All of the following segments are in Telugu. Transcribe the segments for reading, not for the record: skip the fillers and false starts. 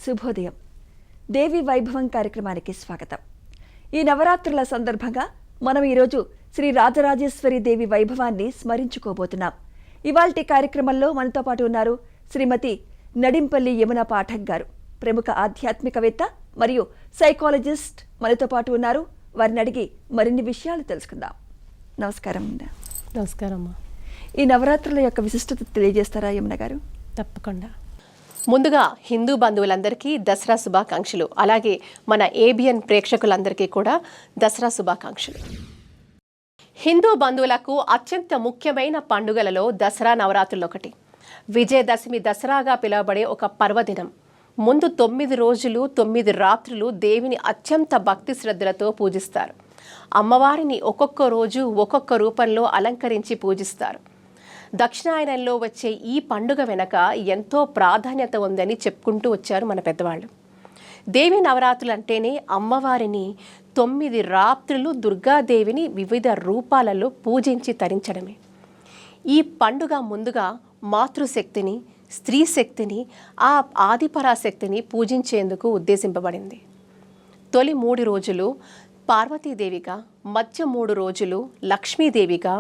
శుభోదయం. దేవి వైభవం కార్యక్రమానికి స్వాగతం. ఈ నవరాత్రుల సందర్భంగా మనం ఈరోజు శ్రీ రాజరాజేశ్వరి దేవి వైభవాన్ని స్మరించుకోబోతున్నాం. ఇవాల్టి కార్యక్రమంలో మనతో పాటు ఉన్నారు శ్రీమతి నడింపల్లి యమున పాఠక్ గారు, ప్రముఖ ఆధ్యాత్మికవేత్త మరియు సైకాలజిస్ట్ మనతో పాటు ఉన్నారు. వారిని అడిగి మరిన్ని విషయాలు తెలుసుకుందాం. నమస్కారం. నమస్కారం. ఈ నవరాత్రుల యొక్క విశిష్టత తెలియజేస్తారా యమున గారు? తప్పకుండా. ముందుగా హిందూ బంధువులందరికీ దసరా శుభాకాంక్షలు, అలాగే మన ఏబిఎన్ ప్రేక్షకులందరికీ కూడా దసరా శుభాకాంక్షలు. హిందూ బంధువులకు అత్యంత ముఖ్యమైన పండుగలలో దసరా నవరాత్రులు ఒకటి. విజయదశమి దసరాగా పిలువబడే ఒక పర్వదినం. ముందు 9 రోజులు 9 రాత్రులు దేవిని అత్యంత భక్తి శ్రద్ధలతో పూజిస్తారు. అమ్మవారిని ఒక్కొక్క రోజు ఒక్కొక్క రూపంలో అలంకరించి పూజిస్తారు. దక్షిణాయనంలో వచ్చే ఈ పండుగ వెనక ఎంతో ప్రాధాన్యత ఉందని చెప్పుకుంటూ వచ్చారు మన పెద్దవాళ్ళు. దేవి నవరాత్రులు అంటేనే అమ్మవారిని 9 రాత్రులు దుర్గాదేవిని వివిధ రూపాలలో పూజించి తరించడమే. ఈ పండుగ ముందుగా మాతృశక్తిని, స్త్రీ శక్తిని, ఆ ఆదిపరాశక్తిని పూజించేందుకు ఉద్దేశింపబడింది. తొలి 3 రోజులు పార్వతీదేవిగా, మధ్య 3 రోజులు లక్ష్మీదేవిగా,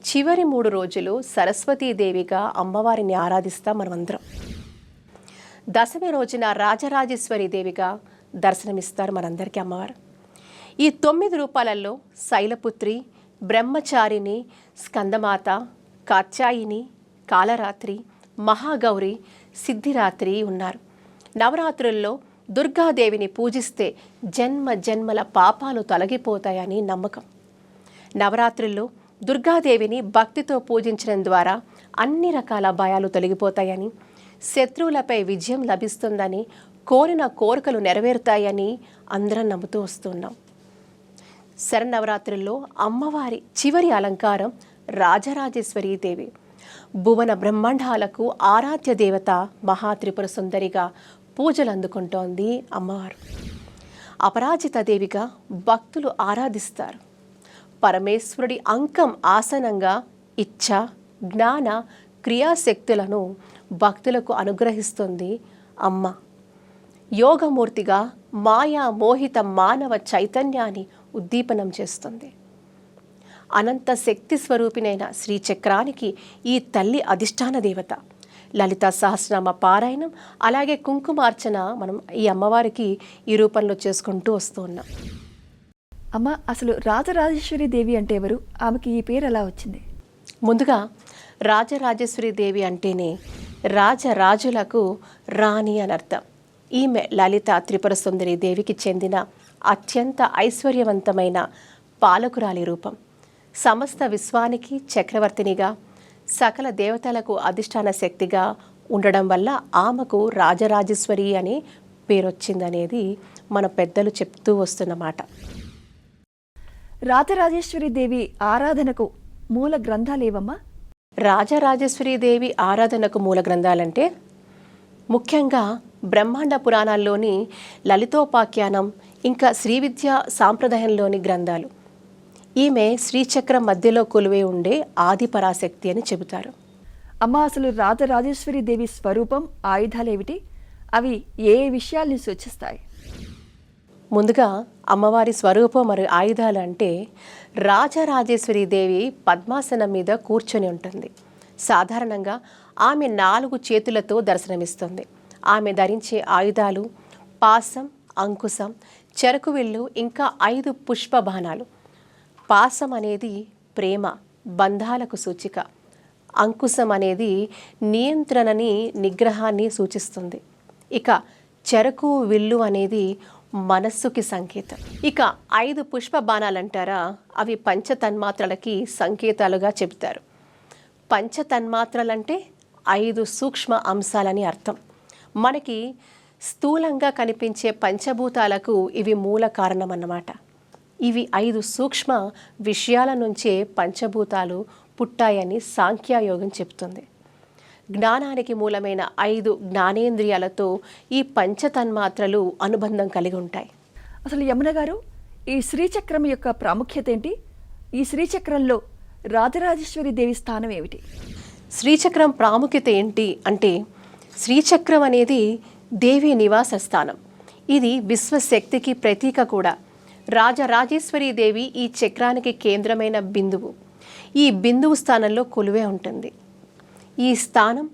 చివరి 3 రోజులు సరస్వతీదేవిగా అమ్మవారిని ఆరాధిస్తాం మనమందరం. దశమి రోజున రాజరాజేశ్వరి దేవిగా దర్శనమిస్తారు మనందరికీ అమ్మవారు. ఈ 9 రూపాలలో శైలపుత్రి, బ్రహ్మచారిణి, స్కందమాత, కాత్యాయిని, కాలరాత్రి, మహాగౌరి, సిద్ధిరాత్రి ఉన్నారు. నవరాత్రుల్లో దుర్గాదేవిని పూజిస్తే జన్మ జన్మల పాపాలు తొలగిపోతాయని నమ్మకం. నవరాత్రుల్లో దుర్గాదేవిని భక్తితో పూజించడం ద్వారా అన్ని రకాల భయాలు తొలగిపోతాయని, శత్రువులపై విజయం లభిస్తుందని, కోరిన కోరికలు నెరవేరుతాయని అందరం నమ్ముతూ వస్తున్నాం. శరన్నవరాత్రుల్లో అమ్మవారి చివరి అలంకారం రాజరాజేశ్వరీ దేవి. భువన బ్రహ్మాండాలకు ఆరాధ్య దేవత మహాత్రిపుర సుందరిగా పూజలు అందుకుంటోంది అమ్మవారు. అపరాజిత దేవిగా భక్తులు ఆరాధిస్తారు. పరమేశ్వరుడి అంకం ఆసనంగా ఇచ్ఛ, జ్ఞాన, క్రియాశక్తులను భక్తులకు అనుగ్రహిస్తుంది అమ్మ. యోగమూర్తిగా మాయా మోహిత మానవ చైతన్యాన్ని ఉద్దీపనం చేస్తుంది. అనంత శక్తి స్వరూపిణైన శ్రీచక్రానికి ఈ తల్లి అధిష్టాన దేవత. లలితా సహస్రనామ పారాయణం, అలాగే కుంకుమార్చన మనం ఈ అమ్మవారికి ఈ రూపంలో చేసుకుంటూ వస్తూ ఉన్నాం. అమ్మ, అసలు రాజరాజేశ్వరి దేవి అంటే ఎవరు? ఆమెకి ఈ పేరు ఎలా వచ్చింది? ముందుగా రాజరాజేశ్వరి దేవి అంటేనే రాజరాజులకు రాణి అని అర్థం. ఈమె లలిత త్రిపుర సుందరి దేవికి చెందిన అత్యంత ఐశ్వర్యవంతమైన పాలకురాలి రూపం. సమస్త విశ్వానికి చక్రవర్తినిగా, సకల దేవతలకు అధిష్టాన శక్తిగా ఉండడం వల్ల ఆమెకు రాజరాజేశ్వరి అనే పేరు వచ్చిందనేది మన పెద్దలు చెప్తూ వస్తున్నమాట. రాజరాజేశ్వరి దేవి ఆరాధనకు మూల గ్రంథాలు ఏవమ్మా? రాజరాజేశ్వరి దేవి ఆరాధనకు మూల గ్రంథాలంటే ముఖ్యంగా బ్రహ్మాండ పురాణాల్లోని లలితోపాఖ్యానం, ఇంకా శ్రీ విద్యా సాంప్రదాయంలోని గ్రంథాలు. ఈమె శ్రీచక్రం మధ్యలో కొలువై ఉండే ఆది పరాశక్తి అని చెబుతారు. అమ్మ, అసలు రాజరాజేశ్వరి దేవి స్వరూపం, ఆయుధాలేమిటి? అవి ఏ విషయాల్ని సూచిస్తాయి? ముందుగా అమ్మవారి స్వరూపం మరియు ఆయుధాలు అంటే, రాజరాజేశ్వరి దేవి పద్మాసనం మీద కూర్చొని ఉంటుంది. సాధారణంగా ఆమె 4 చేతులతో దర్శనమిస్తుంది. ఆమె ధరించే ఆయుధాలు పాసం, అంకుశం, చెరకు విల్లు, ఇంకా 5 పుష్ప బాణాలు. పాసం అనేది ప్రేమ, బంధాలకు సూచిక. అంకుశం అనేది నియంత్రణని, నిగ్రహాన్ని సూచిస్తుంది. ఇక చెరకు విల్లు అనేది మనస్సుకి సంకేతం. ఇక 5 పుష్ప బాణాలంటారా, అవి పంచతన్మాత్రలకి సంకేతాలుగా చెబుతారు. పంచతన్మాత్రలంటే 5 సూక్ష్మ అంశాలని అర్థం. మనకి స్థూలంగా కనిపించే పంచభూతాలకు ఇవి మూల కారణం అన్నమాట. ఇవి 5 సూక్ష్మ విషయాల నుంచే పంచభూతాలు పుట్టాయని సాంఖ్యయోగం చెప్తుంది. జ్ఞానానికి మూలమైన 5 జ్ఞానేంద్రియాలతో ఈ పంచతన్మాత్రలు అనుబంధం కలిగి ఉంటాయి. అసలు యమున గారు, ఈ శ్రీచక్రం యొక్క ప్రాముఖ్యత ఏంటి? ఈ శ్రీచక్రంలో రాజరాజేశ్వరి దేవి స్థానం ఏమిటి? శ్రీచక్రం ప్రాముఖ్యత ఏంటి అంటే, శ్రీచక్రం అనేది దేవి నివాస స్థానం. ఇది విశ్వశక్తికి ప్రతీక కూడా. రాజరాజేశ్వరి దేవి ఈ చక్రానికి కేంద్రమైన బిందువు. ఈ బిందువు స్థానంలో కొలువే ఉంటుంది. ఈ స్థానం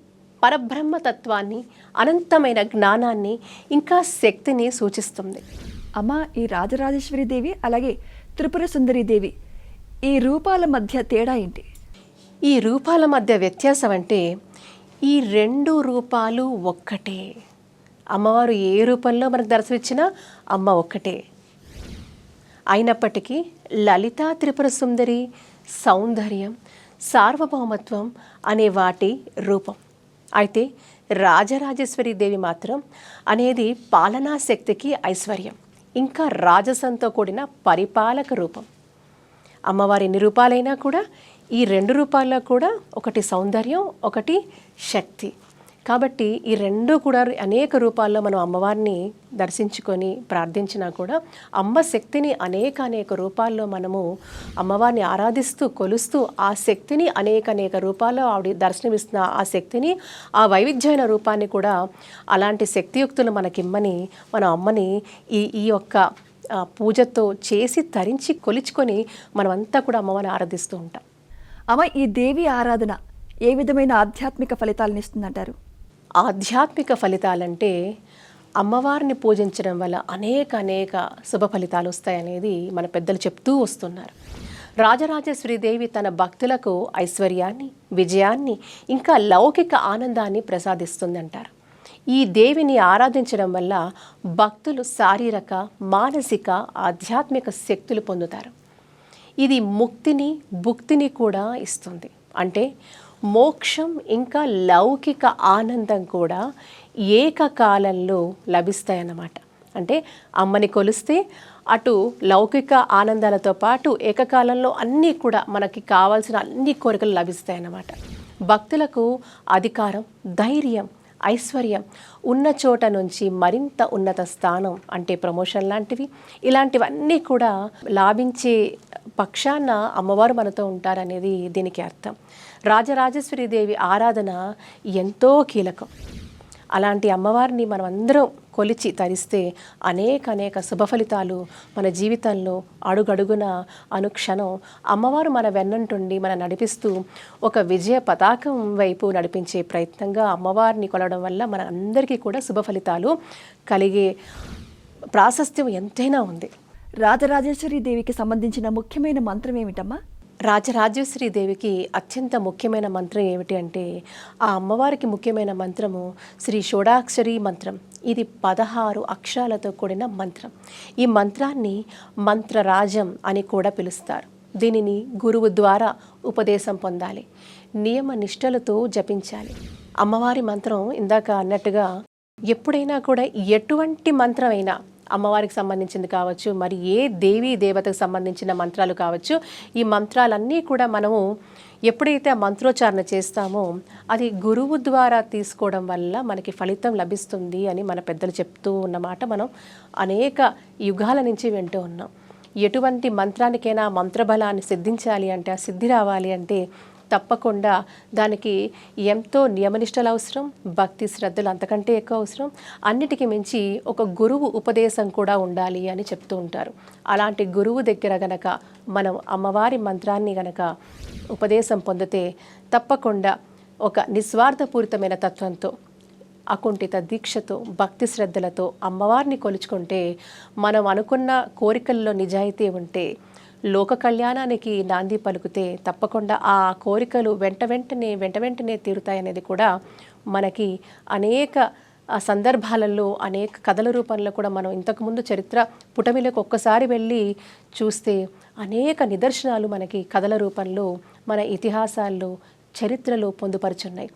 పరబ్రహ్మ తత్వాన్ని, అనంతమైన జ్ఞానాన్ని, ఇంకా శక్తిని సూచిస్తుంది. అమ్మ, ఈ రాజరాజేశ్వరి దేవి అలాగే త్రిపుర సుందరి దేవి ఈ రూపాల మధ్య తేడా ఏంటి? ఈ రూపాల మధ్య వ్యత్యాసం అంటే ఈ రెండు రూపాలు ఒక్కటే. అమ్మవారు ఏ రూపంలో మనకు దర్శనమిచ్చినా అమ్మ ఒక్కటే. అయినప్పటికీ లలితా త్రిపుర సుందరి సౌందర్యం, సార్వభౌమత్వం అనే వాటి రూపం. అయితే రాజరాజేశ్వరి దేవి మాత్రం అనేది పాలనా శక్తికి ఐశ్వర్యం, ఇంకా రాజసంతో కూడిన పరిపాలక రూపం. అమ్మవారి ఎన్ని రూపాలైనా కూడా ఈ రెండు రూపాల్లో కూడా ఒకటి సౌందర్యం, ఒకటి శక్తి. కాబట్టి ఈ రెండు కూడా అనేక రూపాల్లో మనం అమ్మవారిని దర్శించుకొని ప్రార్థించినా కూడా అమ్మ శక్తిని అనేక రూపాల్లో మనము అమ్మవారిని ఆరాధిస్తూ కొలుస్తూ ఆ శక్తిని అనేక రూపాల్లో ఆవిడ దర్శనమిస్తున్న ఆ శక్తిని, ఆ వైవిధ్యమైన రూపాన్ని కూడా అలాంటి శక్తియుక్తులు మనకిమ్మని మన అమ్మని ఈ యొక్క పూజతో చేసి తరించి కొలుచుకొని మనమంతా కూడా అమ్మవారిని ఆరాధిస్తూ ఉంటాం. అమ్మ, ఈ దేవి ఆరాధన ఏ విధమైన ఆధ్యాత్మిక ఫలితాలను ఇస్తుందంటారు? ఆధ్యాత్మిక ఫలితాలంటే అమ్మవారిని పూజించడం వల్ల అనేక శుభ ఫలితాలు వస్తాయనేది మన పెద్దలు చెప్తూ వస్తున్నారు. రాజరాజేశ్వరి దేవి తన భక్తులకు ఐశ్వర్యాన్ని, విజయాన్ని, ఇంకా లౌకిక ఆనందాన్ని ప్రసాదిస్తుందంటారు. ఈ దేవిని ఆరాధించడం వల్ల భక్తులు శారీరక, మానసిక, ఆధ్యాత్మిక శక్తులు పొందుతారు. ఇది ముక్తిని, భుక్తిని కూడా ఇస్తుంది. అంటే మోక్షం ఇంకా లౌకిక ఆనందం కూడా ఏకకాలంలో లభిస్తాయన్నమాట. అంటే అమ్మని కొలిస్తే అటు లౌకిక ఆనందాలతో పాటు ఏకకాలంలో అన్నీ కూడా మనకి కావాల్సిన అన్ని కోరికలు లభిస్తాయన్నమాట. భక్తులకు అధికారం, ధైర్యం, ఐశ్వర్యం, ఉన్న చోట నుంచి మరింత ఉన్నత స్థానం అంటే ప్రమోషన్ లాంటివి, ఇలాంటివన్నీ కూడా లాభించే పక్షాన అమ్మవారు మనతో ఉంటారనేది దీనికి అర్థం. రాజరాజేశ్వరి దేవి ఆరాధన ఎంతో కీలకం. అలాంటి అమ్మవారిని మనం అందరం కొలిచి తరిస్తే అనేక శుభ ఫలితాలు మన జీవితంలో అడుగడుగున అనుక్షణం అమ్మవారు మన వెన్నంటుండి మన నడిపిస్తూ ఒక విజయ పతాకం వైపు నడిపించే ప్రయత్నంగా అమ్మవారిని కొలవడం వల్ల మన అందరికీ కూడా శుభ ఫలితాలు కలిగే ప్రాశస్త్యం ఎంతైనా ఉంది. రాజరాజేశ్వరి దేవికి సంబంధించిన ముఖ్యమైన మంత్రం ఏమిటమ్మా? రాజరాజేశ్వరి దేవికి అత్యంత ముఖ్యమైన మంత్రం ఏమిటి అంటే ఆ అమ్మవారికి ముఖ్యమైన మంత్రము శ్రీ షోడాక్షరి మంత్రం. ఇది 16 అక్షరాలతో కూడిన మంత్రం. ఈ మంత్రాన్ని మంత్రరాజం అని కూడా పిలుస్తారు. దీనిని గురువు ద్వారా ఉపదేశం పొందాలి, నియమ నిష్టలతో జపించాలి. అమ్మవారి మంత్రం ఇందాక అన్నట్టుగా ఎప్పుడైనా కూడా ఎటువంటి మంత్రమైనా అమ్మవారికి సంబంధించింది కావచ్చు, మరి ఏ దేవీ దేవతకు సంబంధించిన మంత్రాలు కావచ్చు, ఈ మంత్రాలన్నీ కూడా మనము ఎప్పుడైతే ఆ మంత్రోచ్చారణ చేస్తామో అది గురువు ద్వారా తీసుకోవడం వల్ల మనకి ఫలితం లభిస్తుంది అని మన పెద్దలు చెప్తూ ఉన్నమాట మనం అనేక యుగాల నుంచి వింటూ ఉన్నాం. ఎటువంటి మంత్రానికైనా మంత్రబలాన్ని సిద్ధించాలి అంటే, ఆ సిద్ధి రావాలి అంటే తప్పకుండా దానికి ఎంతో నియమనిష్టలు అవసరం, భక్తి శ్రద్ధలు అంతకంటే ఎక్కువ అవసరం. అన్నిటికీ మించి ఒక గురువు ఉపదేశం కూడా ఉండాలి అని చెప్తూ ఉంటారు. అలాంటి గురువు దగ్గర గనక మనం అమ్మవారి మంత్రాన్ని గనక ఉపదేశం పొందితే తప్పకుండా ఒక నిస్వార్థపూరితమైన తత్వంతో, అకుంఠిత దీక్షతో, భక్తి శ్రద్ధలతో అమ్మవారిని కొలుచుకుంటే, మనం అనుకున్న కోరికల్లో నిజాయితీ ఉంటే, లోక కళ్యాణానికి నాంది పలుకుతే తప్పకుండా ఆ కోరికలు వెంట వెంటనే తీరుతాయనేది కూడా మనకి అనేక సందర్భాలలో అనేక కథల రూపంలో కూడా మనం ఇంతకుముందు చరిత్ర పుటమిలకు ఒక్కసారి వెళ్ళి చూస్తే అనేక నిదర్శనాలు మనకి కథల రూపంలో మన ఇతిహాసాల్లో, చరిత్రలో పొందుపరుచున్నాయి.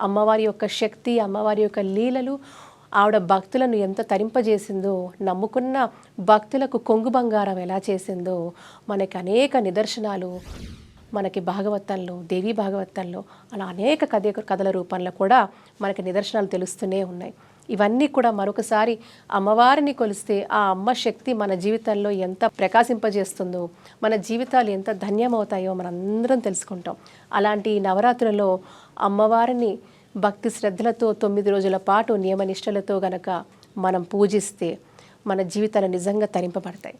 అమ్మవారి యొక్క శక్తి, అమ్మవారి యొక్క లీలలు ఆవిడ భక్తులను ఎంత తరింపజేసిందో, నమ్ముకున్న భక్తులకు కొంగు బంగారం ఎలా చేసిందో మనకి అనేక నిదర్శనాలు మనకి భాగవతంలో, దేవీ భాగవతంలో అలా అనేక కథల రూపంలో కూడా మనకి నిదర్శనాలు తెలుస్తూనే ఉన్నాయి. ఇవన్నీ కూడా మరొకసారి అమ్మవారిని కొలిస్తే ఆ అమ్మ శక్తి మన జీవితంలో ఎంత ప్రకాశింపజేస్తుందో, మన జీవితాలు ఎంత ధన్యమవుతాయో మనందరం తెలుసుకుంటాం. అలాంటి నవరాత్రులలో అమ్మవారిని భక్తి శ్రద్ధలతో 9 రోజుల పాటు నియమనిష్టలతో గనక మనం పూజిస్తే మన జీవితాలు నిజంగా తరింపబడతాయి.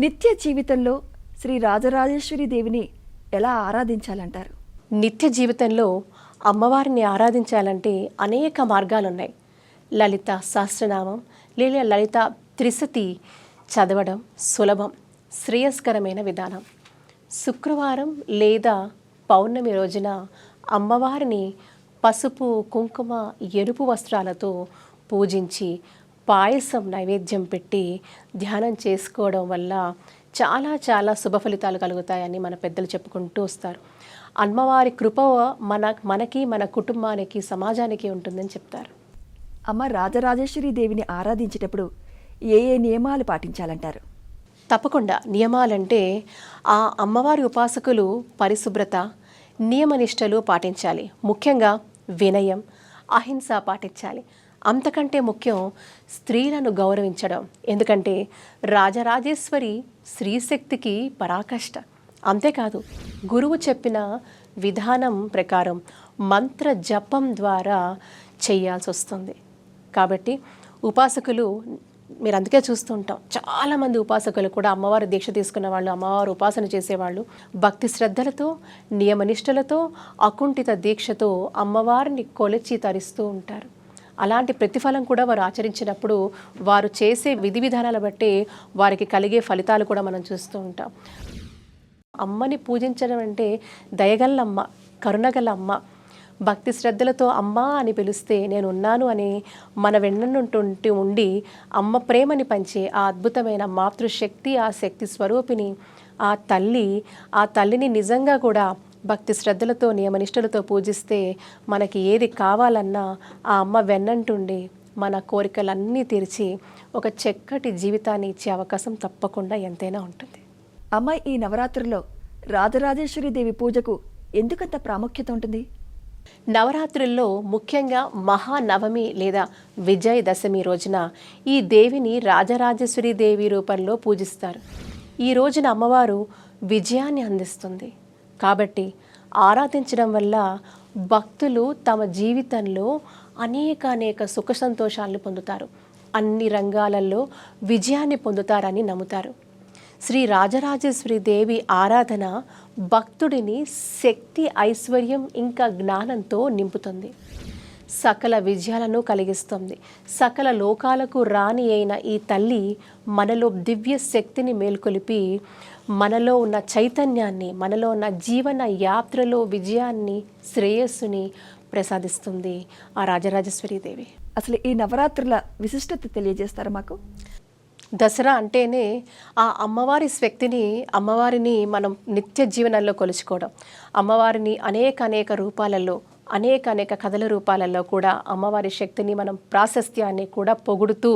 నిత్య జీవితంలో శ్రీ రాజరాజేశ్వరి దేవిని ఎలా ఆరాధించాలంటారు? నిత్య జీవితంలో అమ్మవారిని ఆరాధించాలంటే అనేక మార్గాలు ఉన్నాయి. లలిత సహస్రనామం లేదా లలిత త్రిశతి చదవడం సులభం, శ్రేయస్కరమైన విధానం. శుక్రవారం లేదా పౌర్ణమి రోజున అమ్మవారిని పసుపు, కుంకుమ, ఎరుపు వస్త్రాలతో పూజించి పాయసం నైవేద్యం పెట్టి ధ్యానం చేసుకోవడం వల్ల చాలా చాలా శుభ ఫలితాలు కలుగుతాయని మన పెద్దలు చెప్పుకుంటూ వస్తారు. అమ్మవారి కృప మనకి, మన కుటుంబానికి, సమాజానికి ఉంటుందని చెప్తారు. అమ్మ రాజరాజేశ్వరి దేవిని ఆరాధించేటప్పుడు ఏ ఏ నియమాలు పాటించాలంటారు? తప్పకుండా నియమాలంటే ఆ అమ్మవారి ఉపాసకులు పరిశుభ్రత, నియమనిష్టలు పాటించాలి. ముఖ్యంగా వినయం, అహింస పాటించాలి. అంతకంటే ముఖ్యం స్త్రీలను గౌరవించడం. ఎందుకంటే రాజరాజేశ్వరి స్త్రీశక్తికి పరాకాష్ట. అంతేకాదు గురువు చెప్పిన విధానం ప్రకారం మంత్ర జపం ద్వారా చేయాల్సి వస్తుంది. కాబట్టి ఉపాసకులు మీరు అందుకే చూస్తూ ఉంటాం, చాలామంది ఉపాసకులు కూడా అమ్మవారి దీక్ష తీసుకున్న వాళ్ళు, అమ్మవారు ఉపాసన చేసేవాళ్ళు భక్తి శ్రద్ధలతో, నియమనిష్టలతో, అకుంఠిత దీక్షతో అమ్మవారిని కొలిచి తరిస్తూ ఉంటారు. అలాంటి ప్రతిఫలం కూడా వారు ఆచరించినప్పుడు వారు చేసే విధి విధానాల బట్టి వారికి కలిగే ఫలితాలు కూడా మనం చూస్తూ ఉంటాం. అమ్మని పూజించడం అంటే దయగల అమ్మ, కరుణగల అమ్మ. భక్తి శ్రద్ధలతో అమ్మ అని పిలిస్తే నేను ఉన్నాను అని మన వెన్నంటుంటూ ఉండి అమ్మ ప్రేమని పంచే ఆ అద్భుతమైన మాతృశక్తి, ఆ శక్తి స్వరూపిణి, ఆ తల్లిని నిజంగా కూడా భక్తి శ్రద్ధలతో, నియమనిష్టలతో పూజిస్తే మనకి ఏది కావాలన్నా ఆ అమ్మ వెన్నంటుండి మన కోరికలన్నీ తీర్చి ఒక చక్కటి జీవితాన్ని ఇచ్చే అవకాశం తప్పకుండా ఎంతైనా ఉంటుంది. అమ్మ, ఈ నవరాత్రుల్లో రాజరాజేశ్వరి దేవి పూజకు ఎందుకంత ప్రాముఖ్యత ఉంటుంది? నవరాత్రుల్లో ముఖ్యంగా మహానవమి లేదా విజయదశమి రోజున ఈ దేవిని రాజరాజేశ్వరి దేవి రూపంలో పూజిస్తారు. ఈ రోజున అమ్మవారు విజయాన్ని అందిస్తుంది. కాబట్టి ఆరాధించడం వల్ల భక్తులు తమ జీవితంలో అనేక సుఖ సంతోషాలను పొందుతారు, అన్ని రంగాలలో విజయాన్ని పొందుతారని నమ్ముతారు. శ్రీ రాజరాజేశ్వరి దేవి ఆరాధన భక్తుడిని శక్తి, ఐశ్వర్యం ఇంకా జ్ఞానంతో నింపుతుంది. సకల విజయాలను కలిగిస్తుంది. సకల లోకాలకు రాణి అయిన ఈ తల్లి మనలో దివ్య శక్తిని మేల్కొలిపి మనలో ఉన్న చైతన్యాన్ని, మనలో ఉన్న జీవన యాత్రలో విజయాన్ని, శ్రేయస్సుని ప్రసాదిస్తుంది ఆ రాజరాజేశ్వరి దేవి. అసలు ఈ నవరాత్రుల విశిష్టత తెలియజేస్తారా మాకు? దసరా అంటేనే ఆ అమ్మవారి అమ్మవారిని మనం నిత్య జీవనంలో కొలుచుకోవడం. అమ్మవారిని అనేక రూపాలలో, అనేక కథల రూపాలలో కూడా అమ్మవారి శక్తిని మనం, ప్రాశస్త్యాన్ని కూడా పొగుడుతూ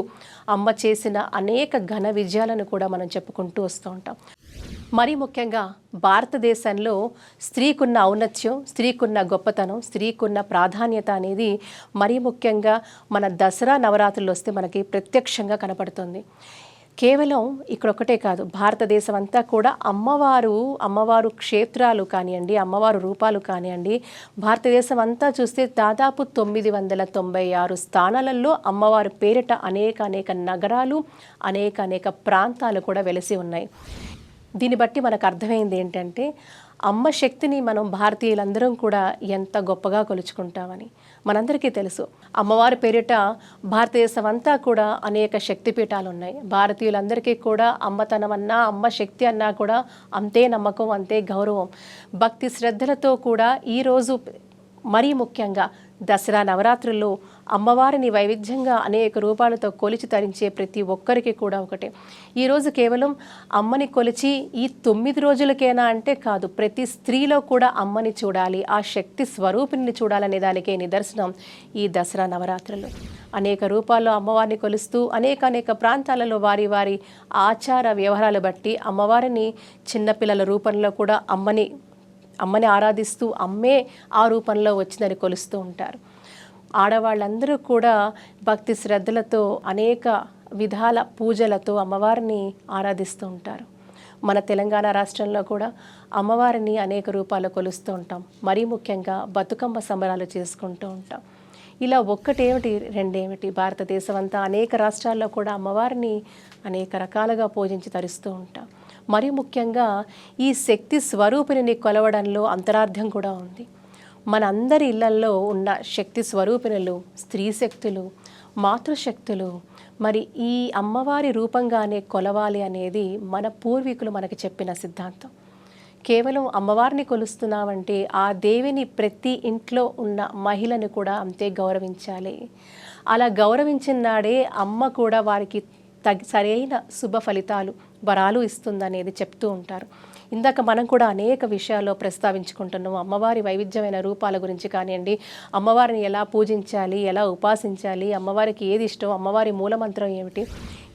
అమ్మ చేసిన అనేక ఘన విజయాలను కూడా మనం చెప్పుకుంటూ వస్తూ ఉంటాం. మరీ ముఖ్యంగా భారతదేశంలో స్త్రీకున్న ఔన్నత్యం, స్త్రీకున్న గొప్పతనం, స్త్రీకున్న ప్రాధాన్యత అనేది మరీ ముఖ్యంగా మన దసరా నవరాత్రులు వస్తే మనకి ప్రత్యక్షంగా కనపడుతుంది. కేవలం ఇక్కడొక్కటే కాదు, భారతదేశం అంతా కూడా అమ్మవారు క్షేత్రాలు కానివ్వండి, అమ్మవారు రూపాలు కానివ్వండి, భారతదేశం అంతా చూస్తే దాదాపు 996 స్థానాలలో అమ్మవారి పేరిట అనేక నగరాలు, అనేక ప్రాంతాలు కూడా వెలిసి ఉన్నాయి. దీన్ని బట్టి మనకు అర్థమైంది ఏంటంటే అమ్మ శక్తిని మనం భారతీయులందరం కూడా ఎంత గొప్పగా కొలుచుకుంటామని మనందరికీ తెలుసు. అమ్మవారి పేరిట భారతదేశం అంతా కూడా అనేక శక్తిపీఠాలు ఉన్నాయి. భారతీయులందరికీ కూడా అమ్మతనం అన్నా, అమ్మ శక్తి అన్నా కూడా అంతే నమ్మకం, అంతే గౌరవం. భక్తి శ్రద్ధలతో కూడా ఈరోజు మరీ ముఖ్యంగా దసరా నవరాత్రుల్లో అమ్మవారిని వైవిధ్యంగా అనేక రూపాలతో కొలిచి తరించే ప్రతి ఒక్కరికి కూడా ఒకటే. ఈరోజు కేవలం అమ్మని కొలిచి ఈ 9 రోజులకేనా అంటే కాదు, ప్రతి స్త్రీలో కూడా అమ్మని చూడాలి, ఆ శక్తి స్వరూపిణిని చూడాలనే దానికే నిదర్శనం ఈ దసరా నవరాత్రులు. అనేక రూపాల్లో అమ్మవారిని కొలుస్తూ అనేక ప్రాంతాలలో వారి ఆచార వ్యవహారాలు బట్టి అమ్మవారిని చిన్నపిల్లల రూపంలో కూడా అమ్మని ఆరాధిస్తూ అమ్మే ఆ రూపంలో వచ్చిందని కొలుస్తూ ఉంటారు. ఆడవాళ్ళందరూ కూడా భక్తి శ్రద్ధలతో అనేక విధాల పూజలతో అమ్మవారిని ఆరాధిస్తూ ఉంటారు. మన తెలంగాణ రాష్ట్రంలో కూడా అమ్మవారిని అనేక రూపాల్లో కొలుస్తూ ఉంటాం. మరీ ముఖ్యంగా బతుకమ్మ సంబరాలు చేసుకుంటూ ఉంటాం. ఇలా ఒక్కటేమిటి రెండేమిటి, భారతదేశం అంతా అనేక రాష్ట్రాల్లో కూడా అమ్మవారిని అనేక రకాలుగా పూజించి తరిస్తూ ఉంటాం. మరీ ముఖ్యంగా ఈ శక్తి స్వరూపిణిని కొలవడంలో అంతరార్థం కూడా ఉంది. మన అందరి ఇళ్లల్లో ఉన్న శక్తి స్వరూపిణులు, స్త్రీ శక్తులు, మాతృశక్తులు మరి ఈ అమ్మవారి రూపంగానే కొలవాలి అనేది మన పూర్వీకులు మనకి చెప్పిన సిద్ధాంతం. కేవలం అమ్మవారిని కొలుస్తున్నామంటే ఆ దేవిని ప్రతి ఇంట్లో ఉన్న మహిళను కూడా అంతే గౌరవించాలి. అలా గౌరవించిన నాడే అమ్మ కూడా వారికి సరైన శుభ ఫలితాలు, వరాలు ఇస్తుందనేది చెప్తూ ఉంటారు. ఇందాక మనం కూడా అనేక విషయాల్లో ప్రస్తావించుకుంటున్నాం. అమ్మవారి వైవిధ్యమైన రూపాల గురించి కానివ్వండి, అమ్మవారిని ఎలా పూజించాలి, ఎలా ఉపాసించాలి, అమ్మవారికి ఏది ఇష్టం, అమ్మవారి మూలమంత్రం ఏమిటి,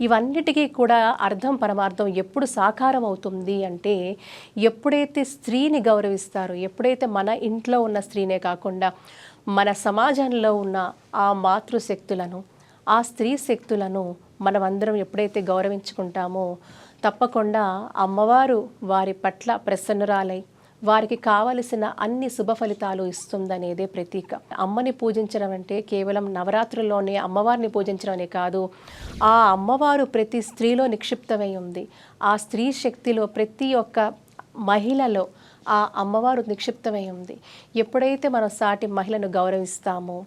ఇవన్నిటికీ కూడా అర్థం పరమార్థం ఎప్పుడు సాకారం అవుతుంది అంటే ఎప్పుడైతే స్త్రీని గౌరవిస్తారో, ఎప్పుడైతే మన ఇంట్లో ఉన్న స్త్రీనే కాకుండా మన సమాజంలో ఉన్న ఆ మాతృశక్తులను, ఆ స్త్రీ శక్తులను మనమందరం ఎప్పుడైతే గౌరవించుకుంటామో తప్పకుండా అమ్మవారు వారి పట్ల ప్రసన్నురాలై వారికి కావలసిన అన్ని శుభ ఫలితాలు ఇస్తుందనేదే ప్రతీక. అమ్మని పూజించడం అంటే కేవలం నవరాత్రుల్లోనే అమ్మవారిని పూజించడం అనే కాదు, ఆ అమ్మవారు ప్రతి స్త్రీలో నిక్షిప్తమై ఉంది. ఆ స్త్రీ శక్తిలో ప్రతి ఒక్క మహిళలో ఆ అమ్మవారు నిక్షిప్తమై ఉంది. ఎప్పుడైతే మనం సాటి మహిళను గౌరవిస్తామో,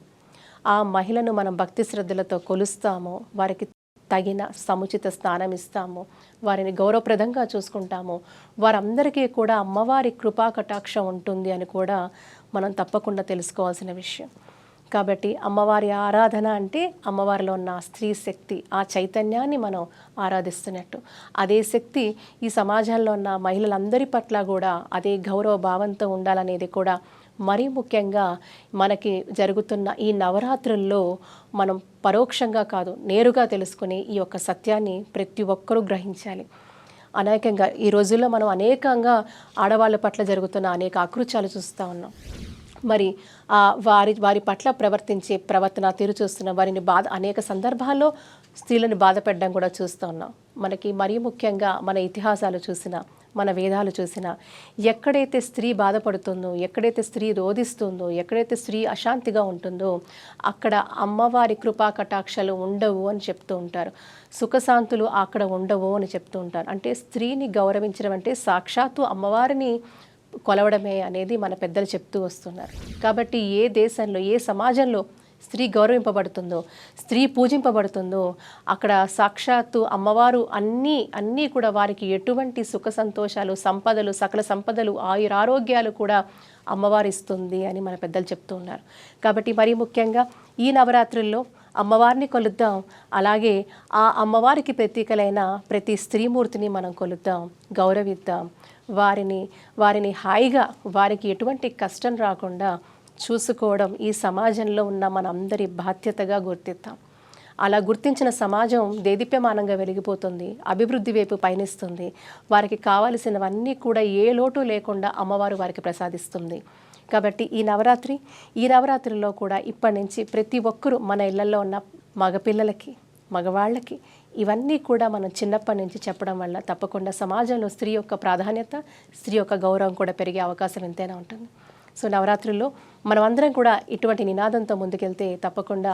ఆ మహిళను మనం భక్తి శ్రద్ధలతో కొలుస్తామో, వారికి తగిన సముచిత స్థానం ఇస్తాము, వారిని గౌరవప్రదంగా చూసుకుంటాము, వారందరికీ కూడా అమ్మవారి కృపా కటాక్షం ఉంటుంది అని కూడా మనం తప్పకుండా తెలుసుకోవాల్సిన విషయం. కాబట్టి అమ్మవారి ఆరాధన అంటే అమ్మవారిలో ఉన్న స్త్రీ శక్తి, ఆ చైతన్యాన్ని మనం ఆరాధిస్తున్నట్టు. అదే శక్తి ఈ సమాజంలో ఉన్న మహిళలందరి పట్ల కూడా అదే గౌరవ భావంతో ఉండాలనేది కూడా మరీ ముఖ్యంగా మనకి జరుగుతున్న ఈ నవరాత్రుల్లో మనం పరోక్షంగా కాదు నేరుగా తెలుసుకుని ఈ యొక్క సత్యాన్ని ప్రతి ఒక్కరూ గ్రహించాలి. అనేకంగా ఈ రోజుల్లో మనం అనేకంగా ఆడవాళ్ళ పట్ల జరుగుతున్న అనేక అకృత్యాలు చూస్తూ ఉన్నాం. మరి వారి పట్ల ప్రవర్తించే ప్రవర్తన తీరు చూస్తున్న వారిని అనేక సందర్భాల్లో స్త్రీలను బాధపెట్టడం కూడా చూస్తూ ఉన్నాం. మనకి మరీ ముఖ్యంగా మన ఇతిహాసాలు చూసినా, మన వేదాలు చూసినా ఎక్కడైతే స్త్రీ బాధపడుతుందో, ఎక్కడైతే స్త్రీ రోధిస్తుందో, ఎక్కడైతే స్త్రీ అశాంతిగా ఉంటుందో అక్కడ అమ్మవారి కృపా కటాక్షాలు ఉండవు అని చెప్తూ ఉంటారు. సుఖశాంతులు అక్కడ ఉండవు అని చెప్తూ ఉంటారు. అంటే స్త్రీని గౌరవించడం అంటే సాక్షాత్తు అమ్మవారిని కొలవడమే అనేది మన పెద్దలు చెప్తూ వస్తున్నారు. కాబట్టి ఏ దేశంలో, ఏ సమాజంలో స్త్రీ గౌరవింపబడుతుందో, స్త్రీ పూజింపబడుతుందో అక్కడ సాక్షాత్తు అమ్మవారు అన్నీ కూడా వారికి ఎటువంటి సుఖ సంతోషాలు, సంపదలు, సకల సంపదలు, ఆయురారోగ్యాలు కూడా అమ్మవారు ఇస్తుంది అని మన పెద్దలు చెప్తూ ఉన్నారు. కాబట్టి మరీ ముఖ్యంగా ఈ నవరాత్రుల్లో అమ్మవారిని కొలుద్దాం, అలాగే ఆ అమ్మవారికి ప్రతీకలైన ప్రతి స్త్రీమూర్తిని మనం కొలుద్దాం, గౌరవిద్దాం, వారిని హాయిగా, వారికి ఎటువంటి కష్టం రాకుండా చూసుకోవడం ఈ సమాజంలో ఉన్న మనందరి బాధ్యతగా గుర్తిద్దాం. అలా గుర్తించిన సమాజం దేదీప్యమానంగా వెలిగిపోతుంది, అభివృద్ధి వైపు పయనిస్తుంది. వారికి కావలసినవన్నీ కూడా ఏ లోటు లేకుండా అమ్మవారు వారికి ప్రసాదిస్తుంది. కాబట్టి ఈ నవరాత్రిలో కూడా ఇప్పటి నుంచి ప్రతి ఒక్కరూ మన ఇళ్లలో ఉన్న మగపిల్లలకి, మగవాళ్ళకి ఇవన్నీ కూడా మనం చిన్నప్పటి నుంచి చెప్పడం వల్ల తప్పకుండా సమాజంలో స్త్రీ యొక్క ప్రాధాన్యత, స్త్రీ యొక్క గౌరవం కూడా పెరిగే అవకాశం ఎంతైనా ఉంటుంది. సో నవరాత్రుల్లో మనమందరం కూడా ఇటువంటి నినాదంతో ముందుకెళ్తే తప్పకుండా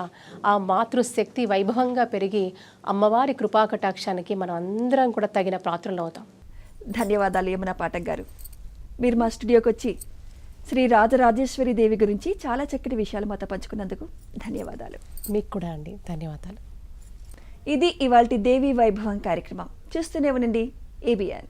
ఆ మాతృశక్తి వైభవంగా పెరిగి అమ్మవారి కృపాకటాక్షానికి మనం అందరం కూడా తగిన పాత్రలు అవుతాం. ధన్యవాదాలు యమునా పాఠక్ గారు. మీరు మా స్టూడియోకి వచ్చి శ్రీ రాజరాజేశ్వరి దేవి గురించి చాలా చక్కటి విషయాలు మాతో పంచుకున్నందుకు ధన్యవాదాలు. మీకు కూడా అండి, ధన్యవాదాలు. ఇది ఇవాల్టి దేవి వైభవం కార్యక్రమం. చూస్తూనే ఉండండి ABN.